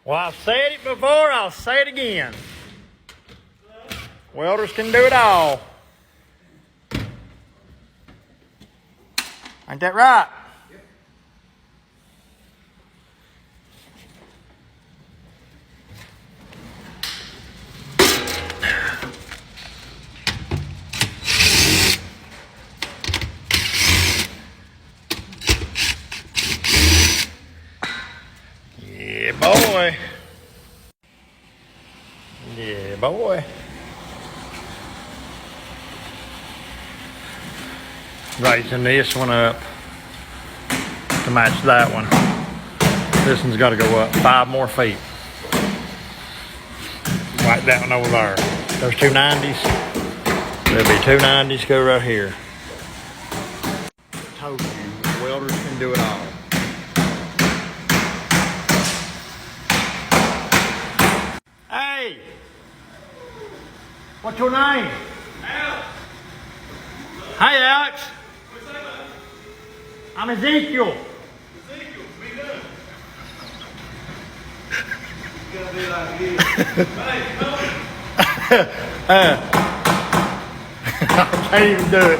Well, I've said it before, I'll say it again. Welders can do it all. Ain't that right? Yeah, boy. Yeah, boy. Raising this one up to match that one. This one's got to go up 5 more feet. Like that one over there. Those 2 90s. There'll be 2 90s go right here. I told you, welders can do it all. Hey! What's your name? Alex. Hi, Alex. What's that about? I'm Ezekiel. Ezekiel, me too. You gotta be like this. Hey, come on. I can't even do it.